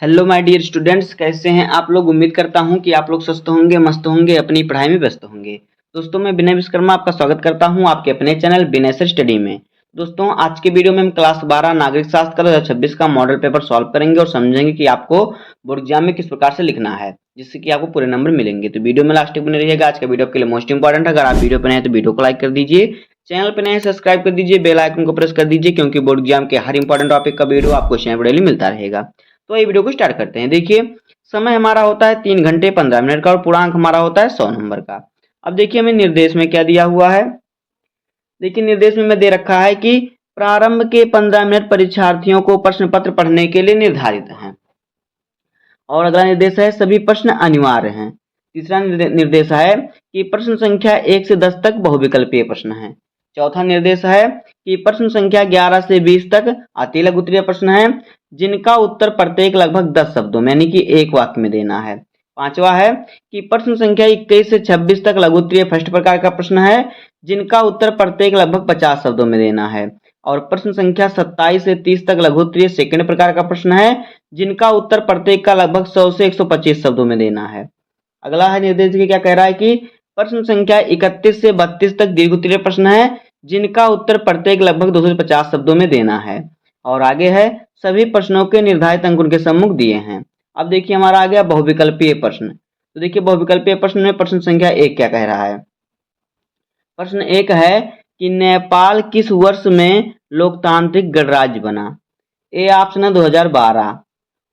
Hello my dear students, कैसे हैं आप लोग। उम्मीद करता हूं कि आप लोग स्वस्थ होंगे, मस्त होंगे, अपनी पढ़ाई में व्यस्त होंगे। दोस्तों, मैं विनय विश्वकर्मा आपका स्वागत करता हूं आपके अपने चैनल विनय सर स्टडी में। दोस्तों, आज के वीडियो में हम क्लास 12 नागरिक शास्त्र का 2026 का मॉडल पेपर सॉल्व करेंगे और समझेंगे कि आपको बोर्ड एग्जाम में किस प्रकार से लिखना है, जिससे कि आपको पूरे नंबर मिलेंगे। तो वीडियो में लास्ट तक बने रहिएगा। आज का वीडियो आपके लिए मोस्ट इंपॉर्टेंट है। अगर आप वीडियो पर नए हैं तो वीडियो को लाइक कर दीजिए, चैनल पर नए हैं सब्सक्राइब कर दीजिए, बेल आइकन को प्रेस कर दीजिए, क्योंकि बोर्ड एग्जाम के हर इंपॉर्टेंट टॉपिक का वीडियो आपको चैनल पर डेली मिलता रहेगा। तो ये वीडियो को स्टार्ट करते हैं। देखिए, समय हमारा होता है 3 घंटे 15 मिनट का और पूर्णांक हमारा होता है 100 नंबर का। अब देखिए, हमें निर्देश में क्या दिया हुआ है। देखिए, निर्देश में दे रखा है कि प्रारंभ के 15 मिनट परीक्षार्थियों को प्रश्न पत्र पढ़ने के लिए निर्धारित हैं। और अगला निर्देश है सभी प्रश्न अनिवार्य हैं। तीसरा निर्देश है कि प्रश्न संख्या 1 से 10 तक बहुविकल्पीय प्रश्न है। चौथा निर्देश है कि प्रश्न संख्या 11 से 20 तक अति लघु उत्तरीय प्रश्न है, जिनका उत्तर प्रत्येक लगभग 10 शब्दों में यानी कि एक वाक्य में देना है। पांचवा है कि प्रश्न संख्या 21 से 26 तक लघु उत्तरीय फर्स्ट प्रकार का प्रश्न है, जिनका उत्तर प्रत्येक लगभग 50 शब्दों में देना है। और प्रश्न संख्या 27 से 30 तक लघु उत्तरीय सेकंड प्रकार का प्रश्न है, जिनका उत्तर प्रत्येक का लगभग 100 से 125 शब्दों में देना है। अगला है निर्देश की क्या कह रहा है कि प्रश्न संख्या 31 से 32 तक दीर्घ उत्तरीय प्रश्न है, जिनका उत्तर प्रत्येक लगभग 250 शब्दों में देना है। और आगे है सभी प्रश्नों के निर्धारित अंक उनके सम्मुख दिए हैं। अब देखिए, हमारा आ गया बहुविकल्पीय प्रश्न। तो देखिए, बहुविकल्पीय प्रश्न में प्रश्न संख्या 1 क्या कह रहा है। प्रश्न 1 है कि नेपाल किस वर्ष में लोकतांत्रिक गणराज्य बना। ए ऑप्शन है 2012,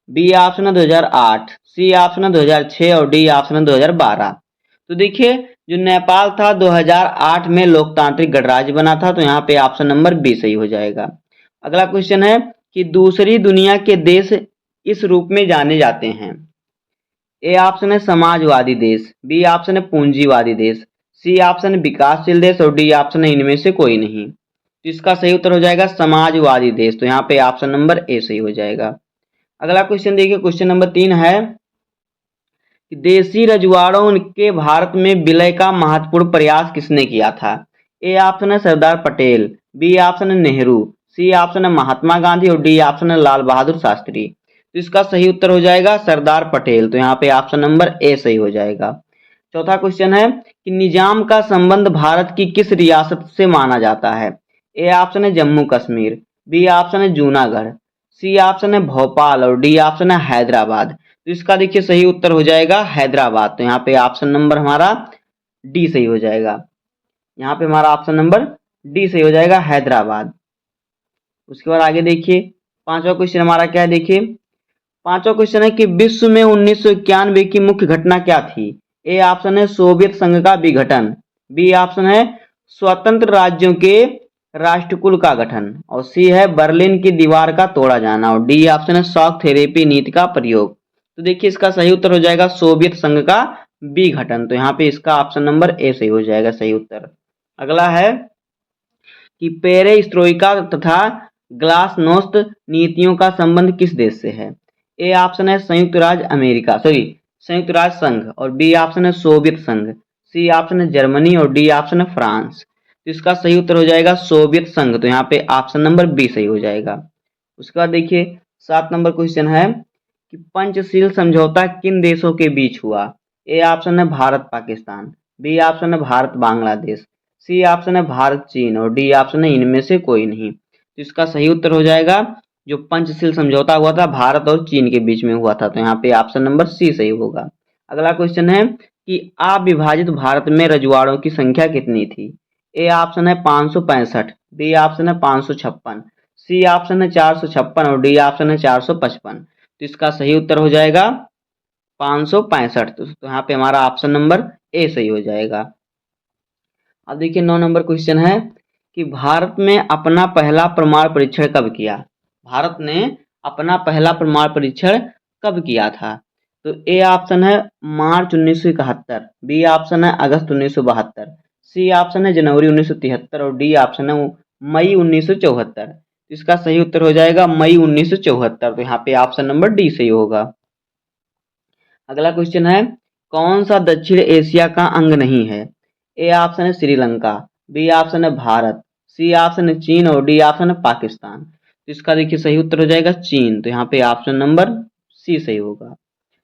बी ऑप्शन है 2008, सी ऑप्शन है 2006 और डी ऑप्शन है 2012। तो देखिए, जो नेपाल था 2008 में लोकतांत्रिक गणराज्य बना था, तो यहाँ पे ऑप्शन नंबर बी सही हो जाएगा। अगला क्वेश्चन है कि दूसरी दुनिया के देश इस रूप में जाने जाते हैं। ए ऑप्शन है समाजवादी देश, बी ऑप्शन है पूंजीवादी देश, सी ऑप्शन है विकासशील देश और डी ऑप्शन है इनमें से कोई नहीं। तो इसका सही उत्तर हो जाएगा समाजवादी देश। तो यहाँ पे ऑप्शन नंबर ए सही हो जाएगा। अगला क्वेश्चन देखिए, क्वेश्चन नंबर 3 है कि देशी रजवाड़ों के भारत में विलय का महत्वपूर्ण प्रयास किसने किया था। ए ऑप्शन है सरदार पटेल, बी ऑप्शन है नेहरू, सी ऑप्शन है महात्मा गांधी और डी ऑप्शन है लाल बहादुर शास्त्री। तो इसका सही उत्तर हो जाएगा सरदार पटेल। तो यहाँ पे ऑप्शन नंबर ए सही हो जाएगा। चौथा क्वेश्चन है कि निजाम का संबंध भारत की किस रियासत से माना जाता है। ए ऑप्शन है जम्मू कश्मीर, बी ऑप्शन है जूनागढ़, सी ऑप्शन है भोपाल और डी ऑप्शन है हैदराबाद। तो इसका देखिए सही उत्तर हो जाएगा हैदराबाद। तो यहाँ पे ऑप्शन नंबर हमारा डी सही हो जाएगा। यहाँ पे हमारा ऑप्शन नंबर डी सही हो जाएगा, हैदराबाद। उसके बाद आगे देखिए, पांचवा क्वेश्चन हमारा क्या है। देखिए, पांचवा क्वेश्चन है कि विश्व में 1991 की मुख्य घटना क्या थी। ए ऑप्शन है सोवियत संघ का विघटन, बी ऑप्शन है स्वतंत्र राज्यों के राष्ट्रकुल का गठन और सी है बर्लिन की दीवार का तोड़ा जाना और डी ऑप्शन है शॉक थेरेपी नीति का प्रयोग। तो देखिए, इसका सही उत्तर हो जाएगा सोवियत संघ का विघटन। तो यहाँ पे इसका ऑप्शन नंबर ए सही हो जाएगा सही उत्तर। अगला है कि पेरेस्ट्रोइका तथा ग्लासनोस्त नीतियों का संबंध किस देश से है। ए ऑप्शन है संयुक्त राज्य संघ और बी ऑप्शन है सोवियत संघ, सी ऑप्शन है जर्मनी और डी ऑप्शन है फ्रांस। तो इसका सही उत्तर हो जाएगा सोवियत संघ। तो यहाँ पे ऑप्शन नंबर बी सही हो जाएगा। उसके बाद देखिए, 7 नंबर क्वेश्चन है कि पंचशील समझौता किन देशों के बीच हुआ। ए ऑप्शन है भारत पाकिस्तान, बी ऑप्शन है भारत बांग्लादेश, सी ऑप्शन है भारत चीन और डी ऑप्शन है इनमें से कोई नहीं। तो इसका सही उत्तर हो जाएगा जो पंचशील समझौता हुआ था भारत और चीन के बीच में हुआ था। तो यहाँ पे ऑप्शन नंबर सी सही होगा। अगला क्वेश्चन है कि अविभाजित भारत में रजवाड़ों की संख्या कितनी थी। ए ऑप्शन है 565, बी ऑप्शन है 556, सी ऑप्शन है 456 और डी ऑप्शन है 455। तो इसका सही उत्तर हो जाएगा 565। तो यहाँ पे हमारा ऑप्शन नंबर ए सही हो जाएगा। अब देखिए, 9 नंबर क्वेश्चन है कि भारत ने अपना पहला परमाणु परीक्षण कब किया। भारत ने अपना पहला परमाणु परीक्षण कब किया था। तो ए ऑप्शन है मार्च 1971, बी ऑप्शन है अगस्त 1972, सी ऑप्शन है जनवरी 1973 और डी ऑप्शन है मई 1974। इसका सही उत्तर हो जाएगा मई 1974। तो यहाँ पे ऑप्शन नंबर डी सही होगा। अगला क्वेश्चन है कौन सा दक्षिण एशिया का अंग नहीं है। ए ऑप्शन है श्रीलंका, बी ऑप्शन है भारत, सी ऑप्शन है चीन और डी ऑप्शन है पाकिस्तान। तो इसका देखिए सही उत्तर हो जाएगा चीन। तो यहाँ पे ऑप्शन नंबर सी सही होगा।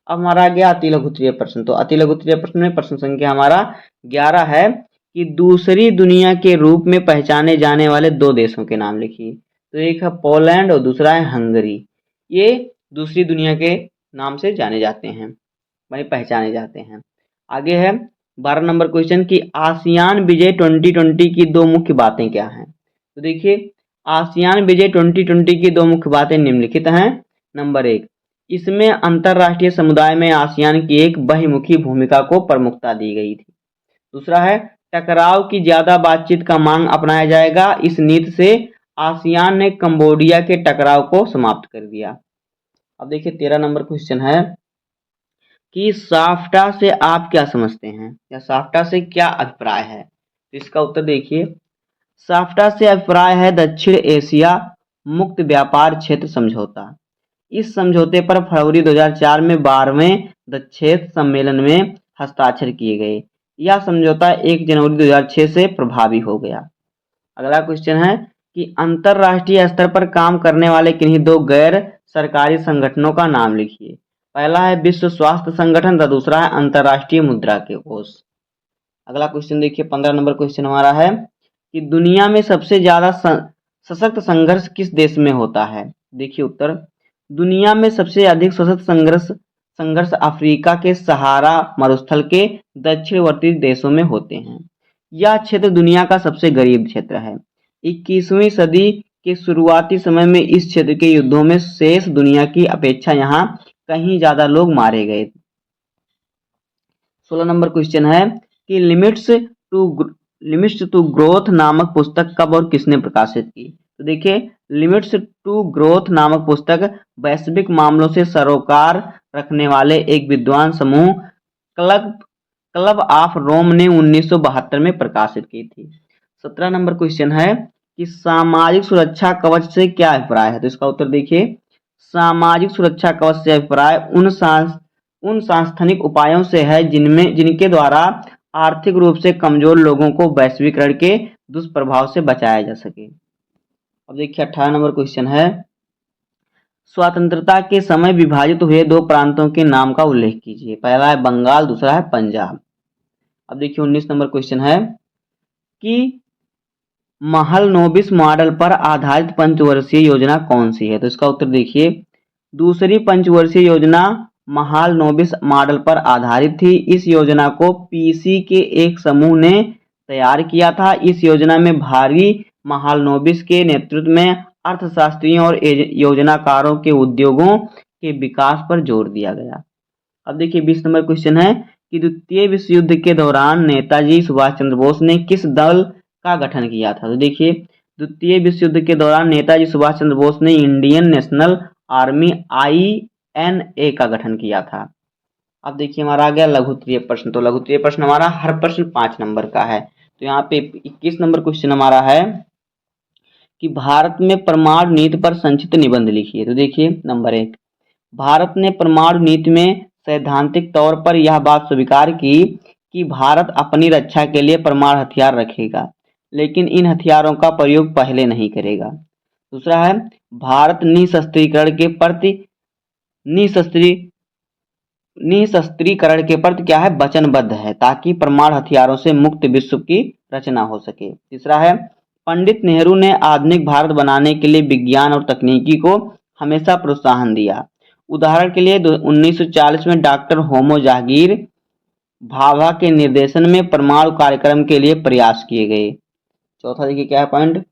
अब हमारा आ गया अति लघु तृतीय प्रश्न। तो अति लघु तृतीय प्रश्न में प्रश्न संख्या हमारा 11 है कि दूसरी दुनिया के रूप में पहचाने जाने वाले दो देशों के नाम लिखिए। तो एक है पोलैंड और दूसरा है हंगरी। ये दूसरी दुनिया के नाम से जाने जाते हैं, माने पहचाने जाते हैं। आगे है 12 नंबर क्वेश्चन कि आसियान विजय 2020 की दो मुख्य बातें क्या हैं। तो देखिए आसियान विजय 2020 की दो मुख्य बातें निम्नलिखित हैं। नंबर एक, इसमें अंतरराष्ट्रीय समुदाय में आसियान की एक बहुमुखी भूमिका को प्रमुखता दी गई थी। दूसरा है टकराव की ज्यादा बातचीत का मांग अपनाया जाएगा। इस नीति से आसियान ने कंबोडिया के टकराव को समाप्त कर दिया। अब देखिए 13 नंबर क्वेश्चन है कि साफ्टा से आप क्या समझते हैं या साफ्टा से क्या अभिप्राय है। तो इसका उत्तर देखिए, साफ्टा से अभिप्राय है दक्षिण एशिया मुक्त व्यापार क्षेत्र समझौता। इस समझौते पर फरवरी 2004 में 12वें दक्षेत सम्मेलन में हस्ताक्षर किए गए। यह समझौता 1 जनवरी 2006 से प्रभावी हो गया। अगला क्वेश्चन है कि अंतरराष्ट्रीय स्तर पर काम करने वाले किन्हीं दो गैर सरकारी संगठनों का नाम लिखिए। पहला है विश्व स्वास्थ्य संगठन तथा दूसरा है अंतरराष्ट्रीय मुद्रा कोष। अगला क्वेश्चन देखिए 15 नंबर क्वेश्चन हमारा है कि दुनिया में सबसे ज्यादा सशक्त संघर्ष किस देश में होता है। देखिए उत्तर, दुनिया में सबसे अधिक सशक्त संघर्ष अफ्रीका के सहारा मरुस्थल के दक्षिणवर्ती देशों में होते हैं। यह क्षेत्र दुनिया का सबसे गरीब क्षेत्र है। 21वीं सदी के शुरुआती समय में इस क्षेत्र के युद्धों में शेष दुनिया की अपेक्षा यहाँ कहीं ज्यादा लोग मारे गए। 16 नंबर क्वेश्चन है कि लिमिट्स टू ग्रोथ नामक पुस्तक कब और किसने प्रकाशित की। तो देखिए लिमिट्स टू ग्रोथ नामक पुस्तक वैश्विक मामलों से सरोकार रखने वाले एक विद्वान समूह क्लब ऑफ रोम ने 1972 में प्रकाशित की थी। 17 नंबर क्वेश्चन है कि सामाजिक सुरक्षा कवच से क्या अभिप्राय है। तो इसका उत्तर देखिए, सामाजिक सुरक्षा कवच से अभिप्राय उन सांस्थानिक उपायों से है जिनके द्वारा आर्थिक रूप से कमजोर लोगों को वैश्वीकरण के दुष्प्रभाव से बचाया जा सके। अब देखिए 18 नंबर क्वेश्चन है, स्वतंत्रता के समय विभाजित हुए दो प्रांतों के नाम का उल्लेख कीजिए। पहला है बंगाल, दूसरा है पंजाब। अब देखिए 19 नंबर क्वेश्चन है कि महलनोबिस मॉडल पर आधारित पंचवर्षीय योजना कौन सी है। तो इसका उत्तर देखिए, दूसरी पंचवर्षीय योजना महालनोबिस मॉडल पर आधारित थी। इस योजना को पीसी के एक समूह ने तैयार किया था। इस योजना में भारी महालनोबिस के नेतृत्व में अर्थशास्त्रियों और योजनाकारों के उद्योगों के विकास पर जोर दिया गया। अब देखिए 20 नंबर क्वेश्चन है कि द्वितीय विश्व युद्ध के दौरान नेताजी सुभाष चंद्र बोस ने किस दल का गठन किया था। तो देखिए द्वितीय विश्व युद्ध के दौरान नेताजी सुभाष चंद्र बोस ने इंडियन नेशनल आर्मी INA का गठन किया था। अब देखिए हमारा आ गया लघु तृतीय प्रश्न। तो लघु तृतीय प्रश्न हमारा हर प्रश्न 5 नंबर का है। तो यहाँ पे 21 नंबर क्वेश्चन हमारा है कि भारत में परमाणु नीति पर संक्षिप्त निबंध लिखिए। तो देखिए नंबर 1, भारत ने परमाणु नीति में सैद्धांतिक तौर पर यह बात स्वीकार की कि भारत अपनी रक्षा के लिए परमाणु हथियार रखेगा, लेकिन इन हथियारों का प्रयोग पहले नहीं करेगा। दूसरा है भारत निशस्त्रीकरण के प्रति क्या है, वचनबद्ध है, ताकि परमाणु हथियारों से मुक्त विश्व की रचना हो सके। तीसरा है पंडित नेहरू ने आधुनिक भारत बनाने के लिए विज्ञान और तकनीकी को हमेशा प्रोत्साहन दिया। उदाहरण के लिए 1940 में डॉक्टर होमो जहांगीर भाभा के निर्देशन में परमाणु कार्यक्रम के लिए प्रयास किए गए। चौथा देखिए क्या है पॉइंट,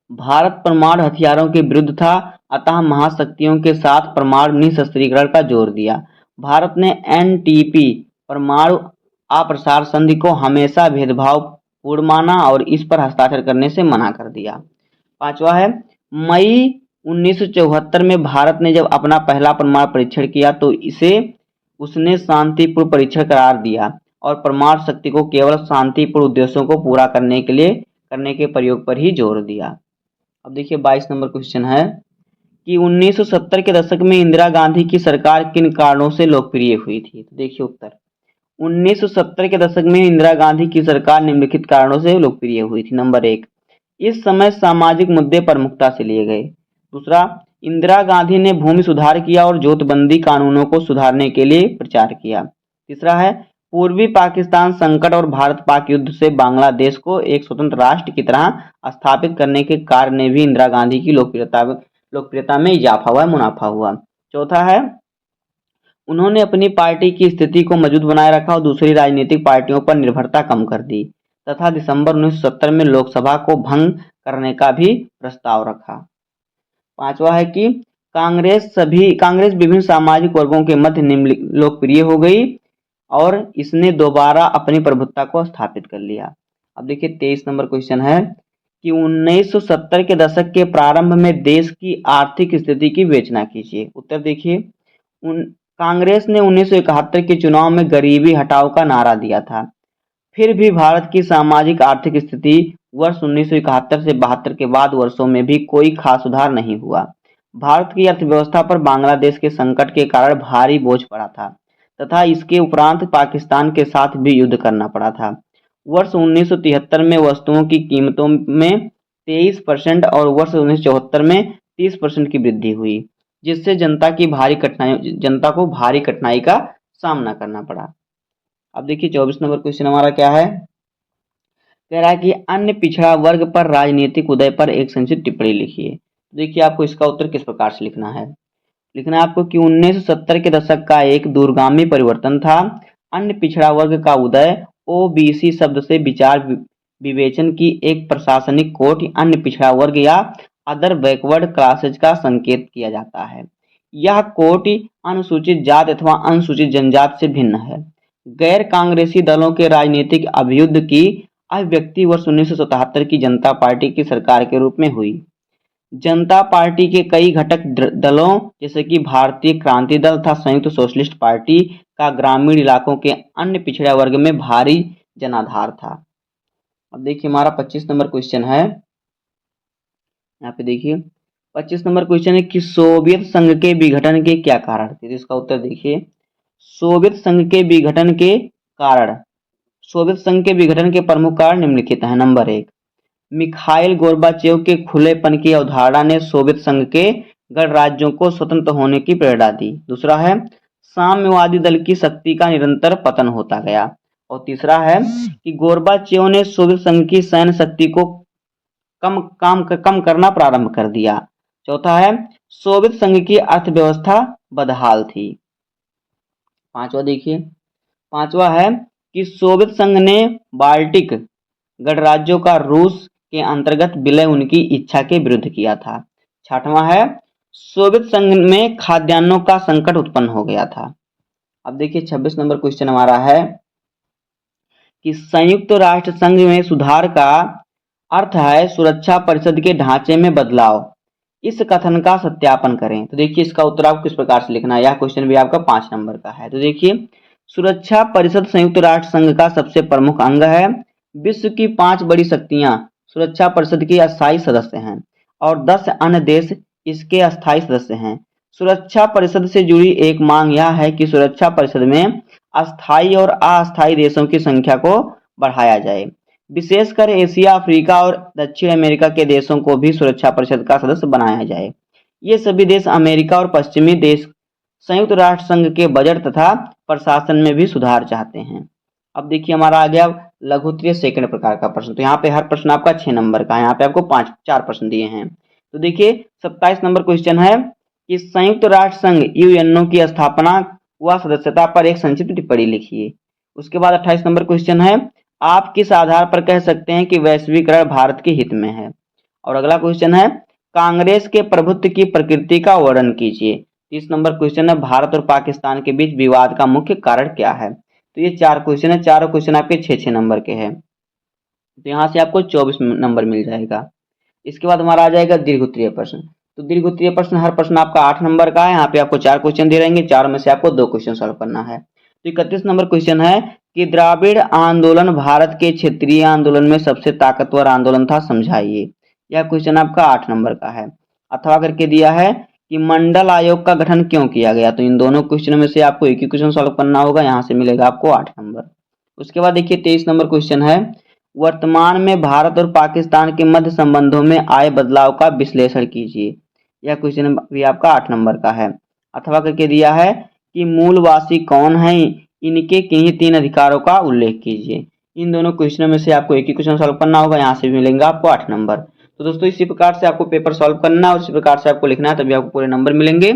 भारत परमाणु हथियारों के विरुद्ध था, अतः महाशक्तियों के साथ परमाणु निशस्त्रीकरण का जोर दिया। भारत ने NPT परमाणु अप्रसार संधि को हमेशा भेदभावपूर्ण माना और इस पर हस्ताक्षर करने से मना कर दिया। पांचवा है मई 1974 में भारत ने जब अपना पहला परमाणु परीक्षण किया तो इसे उसने शांतिपूर्ण परीक्षण करार दिया और परमाणु शक्ति को केवल शांतिपूर्ण उद्देश्यों को पूरा करने के प्रयोग पर ही जोर दिया। अब देखिए 22 नंबर क्वेश्चन है कि 1970 के दशक में इंदिरा गांधी की सरकार किन कारणों से लोकप्रिय हुई थी। तो देखिए उत्तर, 1970 के दशक में इंदिरा गांधी की सरकार निम्नलिखित कारणों से लोकप्रिय हुई थी। नंबर 1, इस समय सामाजिक मुद्दे प्रमुखता से लिए गए। दूसरा, इंदिरा गांधी ने भूमि सुधार किया और जोतबंदी कानूनों को सुधारने के लिए प्रचार किया। तीसरा है पूर्वी पाकिस्तान संकट और भारत पाक युद्ध से बांग्लादेश को एक स्वतंत्र राष्ट्र की तरह स्थापित करने के कार्य ने भी इंदिरा गांधी की लोकप्रियता में इजाफा हुआ, मुनाफा हुआ। चौथा है उन्होंने अपनी पार्टी की स्थिति को मजबूत बनाए रखा और दूसरी राजनीतिक पार्टियों पर निर्भरता कम कर दी तथा दिसंबर 1970 में लोकसभा को भंग करने का भी प्रस्ताव रखा। पांचवा है कि कांग्रेस विभिन्न सामाजिक वर्गों के मध्य निम्न लोकप्रिय हो गई और इसने दोबारा अपनी प्रभुत्ता को स्थापित कर लिया। अब देखिए 23 नंबर क्वेश्चन है कि 1970 के दशक के प्रारंभ में देश की आर्थिक स्थिति की विवेचना कीजिए। उत्तर देखिए कांग्रेस ने 1971 के चुनाव में गरीबी हटाओ का नारा दिया था, फिर भी भारत की सामाजिक आर्थिक स्थिति वर्ष 1971 से 72 के बाद वर्षों में भी कोई खास सुधार नहीं हुआ। भारत की अर्थव्यवस्था पर बांग्लादेश के संकट के कारण भारी बोझ पड़ा था तथा इसके उपरांत पाकिस्तान के साथ भी युद्ध करना पड़ा था। वर्ष 1973 में वस्तुओं की कीमतों में 23% और वर्ष 1974 में 30% की वृद्धि हुई, जिससे जनता को भारी कठिनाई का सामना करना पड़ा। अब देखिए 24 नंबर क्वेश्चन हमारा क्या है, कह रहा है कि अन्य पिछड़ा वर्ग पर राजनीतिक उदय पर एक संक्षिप्त टिप्पणी लिखिए। देखिए आपको इसका उत्तर किस प्रकार से लिखना है आपको कि 1970 के दशक का एक दूरगामी परिवर्तन था। अन्य पिछड़ा वर्ग का उदय ओबीसी शब्द से विचार विवेचन की एक प्रशासनिक कोट अन्य पिछड़ा वर्ग या अदर बैकवर्ड क्लासेज का संकेत किया जाता है। यह कोट अनुसूचित जाति अथवा अनुसूचित जनजाति से भिन्न है। गैर कांग्रेसी दलों के राजनीतिक अभ्युदय की अभिव्यक्ति वर्ष 1977 की जनता पार्टी की सरकार के रूप में हुई। जनता पार्टी के कई घटक दलों जैसे कि भारतीय क्रांति दल तथा संयुक्त सोशलिस्ट पार्टी का ग्रामीण इलाकों के अन्य पिछड़ा वर्ग में भारी जनाधार था। अब देखिए हमारा 25 नंबर क्वेश्चन है, यहाँ पे देखिए 25 नंबर क्वेश्चन है कि सोवियत संघ के विघटन के क्या कारण थे। इसका उत्तर देखिए सोवियत संघ के विघटन के प्रमुख कारण निम्नलिखित हैं। नंबर 1, मिखाइल गोर्बाचेव के खुलेपन की अवधारणा ने सोवियत संघ के गणराज्यों को स्वतंत्र होने की प्रेरणा दी। दूसरा है साम्यवादी दल की शक्ति का निरंतर पतन होता गया। और तीसरा है कि गोर्बाचेव ने सोवियत संघ की सैन्य शक्ति को कम करना प्रारंभ कर दिया। चौथा है सोवियत संघ की अर्थव्यवस्था बदहाल थी। पांचवा है कि सोवियत संघ ने बाल्टिक गणराज्यों का रूस के अंतर्गत विलय उनकी इच्छा के विरुद्ध किया था। छठवां है सोवियत संघ में खाद्यान्नों का संकट उत्पन्न हो गया था। अब देखिए 26 नंबर क्वेश्चन हमारा है कि संयुक्त राष्ट्र संघ में सुधार का अर्थ है सुरक्षा परिषद के ढांचे में बदलाव। इस कथन का सत्यापन करें। तो देखिए इसका उत्तर आपको किस प्रकार से लिखना है। यह क्वेश्चन भी आपका 5 नंबर का है। तो देखिए सुरक्षा परिषद संयुक्त राष्ट्र संघ का सबसे प्रमुख अंग है। विश्व की 5 बड़ी शक्तियां सुरक्षा परिषद की अस्थायी सदस्य हैं और 10 अन्य देश इसके अस्थायी सदस्य हैं। सुरक्षा परिषद से जुड़ी एक मांग यह है कि सुरक्षा परिषद में अस्थायी और अस्थायी देशों की संख्या को बढ़ाया जाए। विशेषकर एशिया, अफ्रीका और दक्षिण अमेरिका के देशों को भी सुरक्षा परिषद का सदस्य बनाया जाए। ये सभी देश अमेरिका और पश्चिमी देश संयुक्त राष्ट्र संघ के बजट तथा प्रशासन में भी सुधार चाहते हैं। अब देखिए हमारा आ गया लघुत्तरीय सेकंड प्रकार का प्रश्न। तो यहाँ पे हर प्रश्न आपका 6 नंबर का है। यहाँ पे आपको 4 प्रश्न दिए हैं। तो देखिए 27 नंबर क्वेश्चन है कि संयुक्त राष्ट्र संघ यूएनओ की स्थापना व सदस्यता पर एक संक्षिप्त टिप्पणी लिखिए। उसके बाद 28 नंबर क्वेश्चन है आप किस आधार पर कह सकते हैं कि वैश्वीकरण भारत के हित में है। और अगला क्वेश्चन है कांग्रेस के प्रभुत्व की प्रकृति का वर्णन कीजिए। 30 नंबर क्वेश्चन है भारत और पाकिस्तान के बीच विवाद का मुख्य कारण क्या है। तो ये 4 क्वेश्चन है। चारों क्वेश्चन आपके 6-6 नंबर के हैं। तो यहाँ से आपको 24 नंबर मिल जाएगा। इसके बाद हमारा आ जाएगा दीर्घोत्तरीय प्रश्न। तो दीर्घोत्तरीय प्रश्न हर प्रश्न आपका 8 नंबर का है। यहाँ पे आपको 4 क्वेश्चन दे रहेंगे, 4 में से आपको 2 क्वेश्चन सॉल्व करना है। तो 31 नंबर क्वेश्चन है कि द्राविड़ आंदोलन भारत के क्षेत्रीय आंदोलन में सबसे ताकतवर आंदोलन था, समझाइए। यह क्वेश्चन आपका 8 नंबर का है। अथवा करके दिया है कि मंडल आयोग का गठन क्यों किया गया। तो इन दोनों क्वेश्चन में से आपको एक ही क्वेश्चन सॉल्व करना होगा। यहाँ से मिलेगा आपको 8 नंबर। उसके बाद देखिए 23 नंबर क्वेश्चन है वर्तमान में भारत और पाकिस्तान के मध्य संबंधों में आए बदलाव का विश्लेषण कीजिए। या क्वेश्चन भी आपका 8 नंबर का है। अथवा करके दिया है कि मूलवासी कौन है, इनके किन्हीं 3 अधिकारों का उल्लेख कीजिए। इन दोनों क्वेश्चनों में से आपको एक ही क्वेश्चन सॉल्व करना होगा, यहाँ से भी मिलेंगे आपको 8 नंबर। तो दोस्तों इसी प्रकार से आपको पेपर सॉल्व करना है और इसी प्रकार से आपको लिखना है, तभी आपको पूरे नंबर मिलेंगे।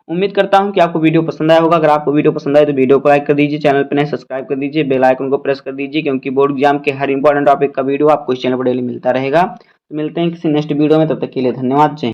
उम्मीद करता हूं कि आपको वीडियो पसंद आया होगा। अगर आपको वीडियो पसंद आए तो वीडियो को लाइक कर दीजिए, चैनल पर नए सब्सक्राइब कर दीजिए, बेल आइकन को प्रेस कर दीजिए, क्योंकि बोर्ड एग्जाम के हर इंपॉर्टेंट टॉपिक का वीडियो आपको इस चैनल पर डेली मिलता रहेगा। तो मिलते हैं किसी नेक्स्ट वीडियो में, तब तक के लिए धन्यवाद। जय हिंद।